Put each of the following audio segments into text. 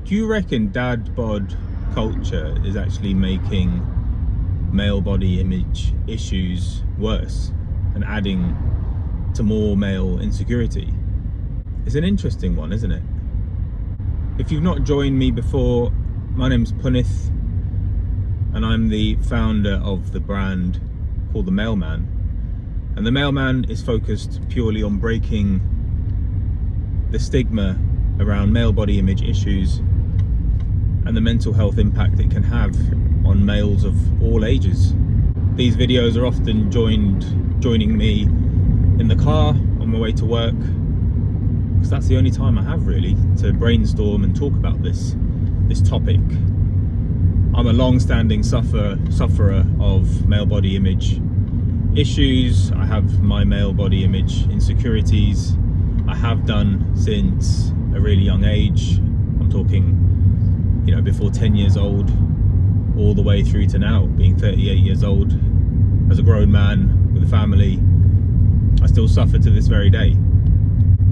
Do you reckon dad bod culture is actually making male body image issues worse and adding to more male insecurity? It's an interesting one, isn't it? If you've not joined me before, my name's Punith and I'm the founder of the brand called The Mailman. And The Mailman is focused purely on breaking the stigma around male body image issues and the mental health impact it can have on males of all ages. These videos are often joining me in the car on my way to work, because that's the only time I have really to brainstorm and talk about this topic. I'm a long-standing sufferer of male body image issues. I have my male body image insecurities. I have done since a really young age. I'm talking, before 10 years old, all the way through to now, being 38 years old, as a grown man with a family. I still suffer to this very day.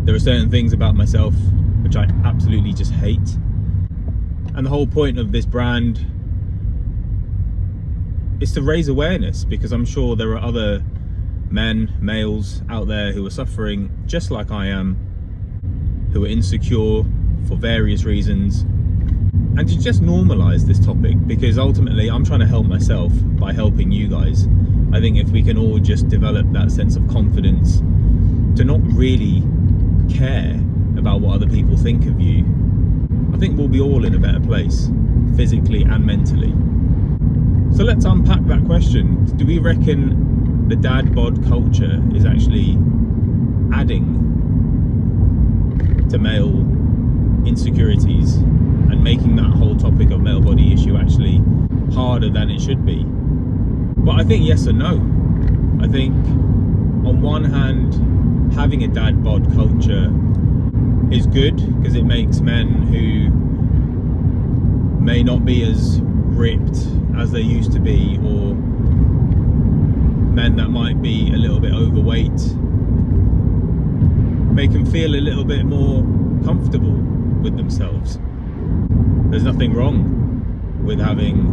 There are certain things about myself which I absolutely just hate. And the whole point of this brand is to raise awareness, because I'm sure there are other males out there who are suffering just like I am, who are insecure for various reasons, and to just normalize this topic, because ultimately I'm trying to help myself by helping you guys. I think if we can all just develop that sense of confidence to not really care about what other people think of you, I think we'll be all in a better place, physically and mentally. So let's unpack that question. Do we reckon the dad bod culture is actually adding to male insecurities and making that whole topic of male body issue actually harder than it should be? But I think yes and no. I think on one hand, having a dad bod culture is good, because it makes men who may not be as ripped as they used to be, or men that might be a little bit overweight, make them feel a little bit more comfortable with themselves. There's nothing wrong with having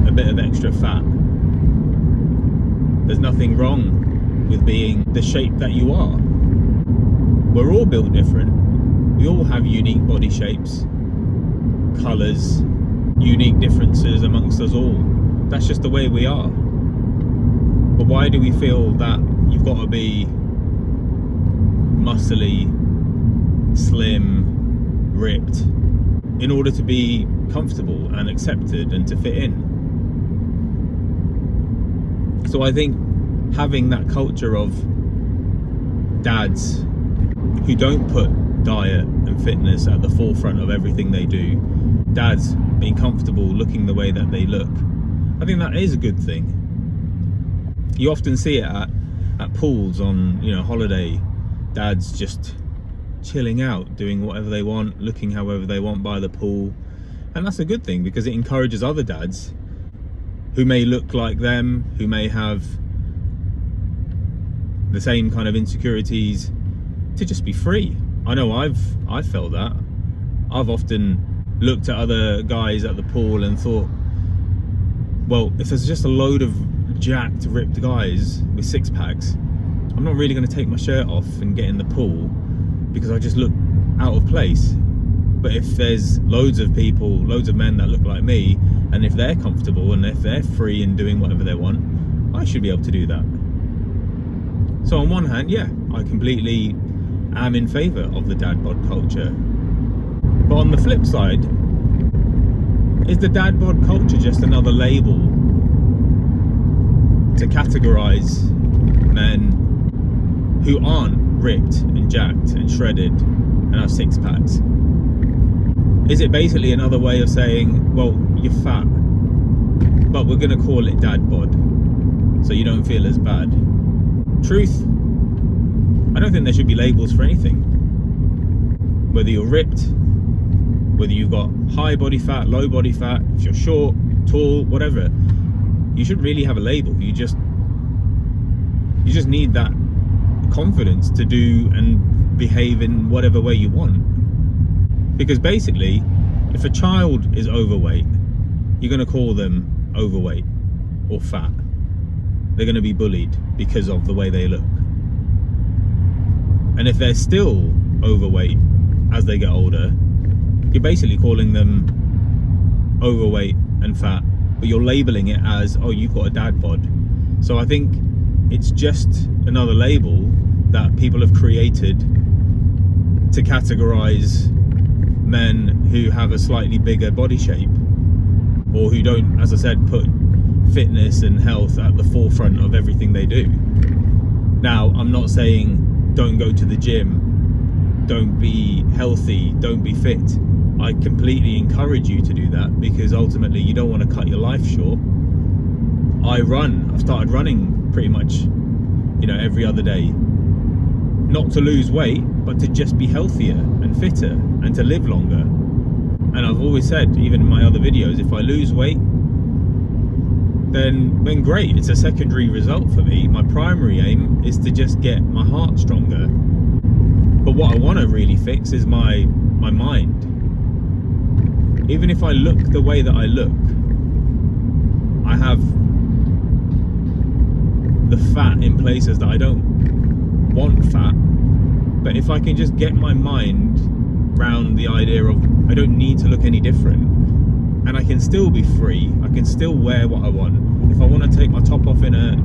a bit of extra fat. There's nothing wrong with being the shape that you are. We're all built different. We all have unique body shapes, colours, unique differences amongst us all. That's just the way we are. But why do we feel that you've got to be muscly, slim, ripped in order to be comfortable and accepted and to fit in? So I think having that culture of dads who don't put diet and fitness at the forefront of everything they do, dads being comfortable looking the way that they look, I think that is a good thing. You often see it at pools on holiday, dads just chilling out, doing whatever they want, looking however they want by the pool. And that's a good thing, because it encourages other dads who may look like them, who may have the same kind of insecurities, to just be free. I know I've felt that. I've often looked at other guys at the pool and thought, well, if there's just a load of jacked, ripped guys with six packs, I'm not really going to take my shirt off and get in the pool, because I just look out of place. But if there's loads of people, loads of men that look like me, and if they're comfortable and if they're free and doing whatever they want, I should be able to do that. So on one hand, yeah, I completely am in favour of the dad bod culture. But on the flip side, is the dad bod culture just another label to categorise men who aren't ripped and jacked and shredded and have six packs? Is it basically another way of saying, well, you're fat, but we're going to call it dad bod so you don't feel as bad? Truth, I don't think there should be labels for anything. Whether you're ripped, whether you've got high body fat, low body fat, if you're short, tall, whatever, you shouldn't really have a label. You just need that confidence to do and behave in whatever way you want. Because basically, If a child is overweight, you're going to call them overweight or fat. They're going to be bullied because of the way they look. And if they're still overweight as they get older, you're basically calling them overweight and fat, but you're labeling it as, oh, you've got a dad bod. So I think it's just another label that people have created to categorize men who have a slightly bigger body shape, or who don't, as I said, put fitness and health at the forefront of everything they do. Now, I'm not saying don't go to the gym, don't be healthy, don't be fit. I completely encourage you to do that, because ultimately you don't want to cut your life short. I've started running pretty much, every other day. Not to lose weight, but to just be healthier and fitter and to live longer. And I've always said, even in my other videos, if I lose weight, then great, it's a secondary result for me. My primary aim is to just get my heart stronger. But what I want to really fix is my mind. Even if I look the way that I look, I have the fat in places that I don't want fat. But if I can just get my mind round the idea of I don't need to look any different, and I can still be free, I can still wear what I want. If I want to take my top off in a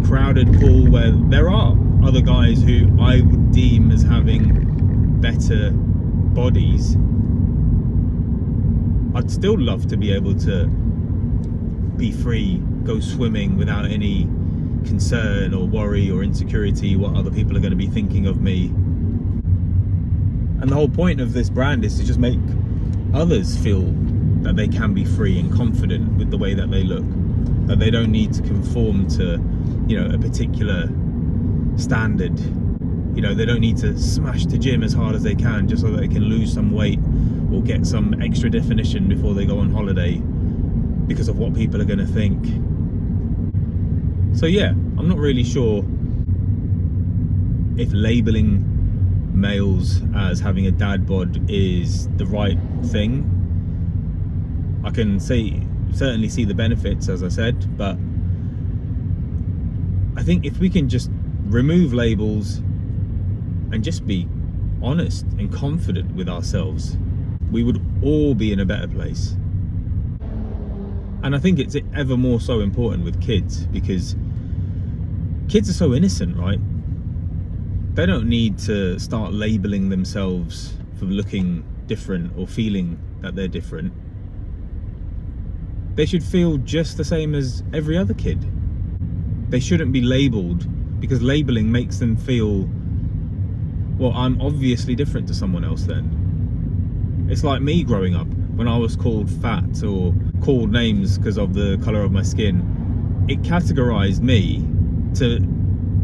crowded pool where there are other guys who I would deem as having better bodies, I'd still love to be able to be free, go swimming without any concern or worry or insecurity what other people are going to be thinking of me. And the whole point of this brand is to just make others feel that they can be free and confident with the way that they look, that they don't need to conform to, a particular standard. They don't need to smash the gym as hard as they can just so that they can lose some weight or get some extra definition before they go on holiday because of what people are going to think. So yeah, I'm not really sure if labeling males as having a dad bod is the right thing. I can certainly see the benefits, as I said, but I think if we can just remove labels and just be honest and confident with ourselves, we would all be in a better place. And I think it's ever more so important with kids, because kids are so innocent, right? They don't need to start labeling themselves for looking different or feeling that they're different. They should feel just the same as every other kid. They shouldn't be labelled, because labelling makes them feel, well, I'm obviously different to someone else then. It's like me growing up, when I was called fat or called names because of the colour of my skin. It categorised me to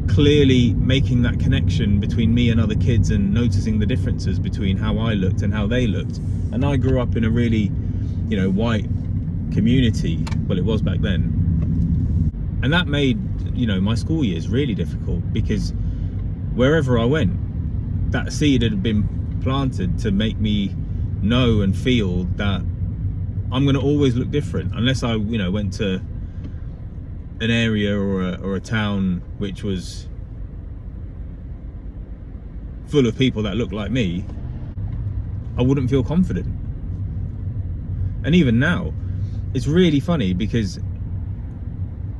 clearly making that connection between me and other kids and noticing the differences between how I looked and how they looked. And I grew up in a really, white community. Well, it was back then. And that made, my school years really difficult, because wherever I went, that seed had been planted to make me know and feel that I'm going to always look different, unless I, went to an area or a town which was full of people that looked like me. I wouldn't feel confident. And even now, it's really funny, because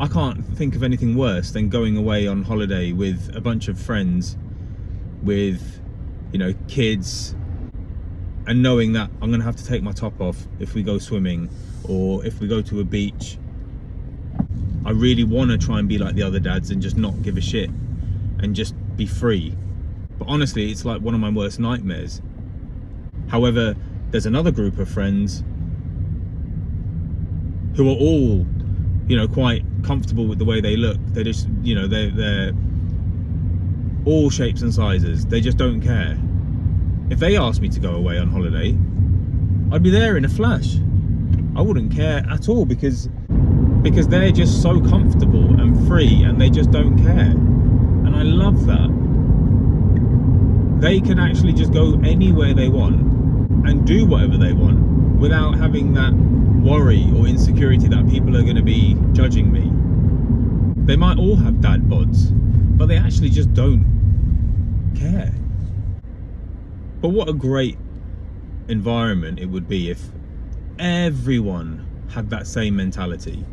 I can't think of anything worse than going away on holiday with a bunch of friends, with, kids, and knowing that I'm going to have to take my top off if we go swimming or if we go to a beach. I really want to try and be like the other dads and just not give a shit and just be free. But honestly, it's like one of my worst nightmares. However, there's another group of friends who are all, quite comfortable with the way they look. They just, they're all shapes and sizes. They just don't care. If they asked me to go away on holiday, I'd be there in a flash. I wouldn't care at all, because they're just so comfortable and free, and they just don't care. And I love that. They can actually just go anywhere they want and do whatever they want, without having that worry or insecurity that people are going to be judging me. They might all have dad bods, but they actually just don't care. But what a great environment it would be if everyone had that same mentality,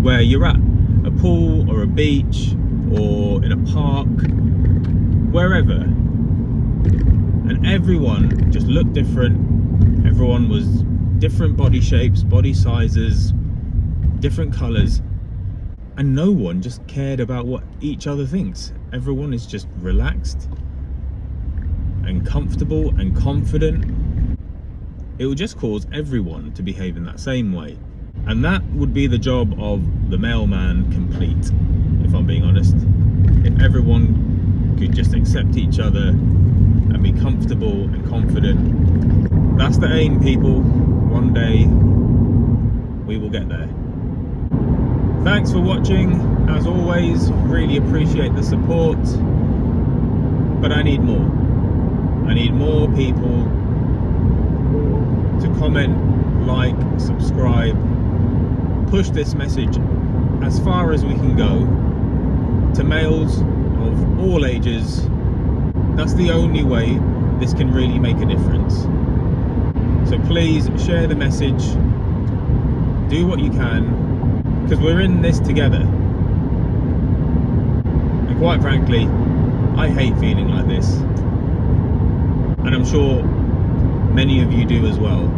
where you're at a pool or a beach or in a park, wherever, and everyone just looked different. Everyone was different body shapes, body sizes, different colours, and no one just cared about what each other thinks. Everyone is just relaxed and comfortable and confident. It will just cause everyone to behave in that same way, and that would be the job of the mailman complete, if I'm being honest. If everyone could just accept each other and be comfortable and confident. That's the aim, people. One day we will get there. Thanks for watching. As always, really appreciate the support, but I need more. I need more people to comment, like, subscribe, push this message as far as we can go to males of all ages. That's the only way this can really make a difference. So please share the message, do what you can, because we're in this together. And quite frankly, I hate feeling like this, and I'm sure many of you do as well.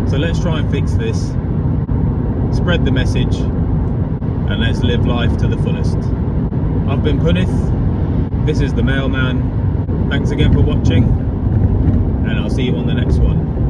So let's try and fix this, spread the message, and let's live life to the fullest. I've been Punith, this is the Mailman. Thanks again for watching, and I'll see you on the next one.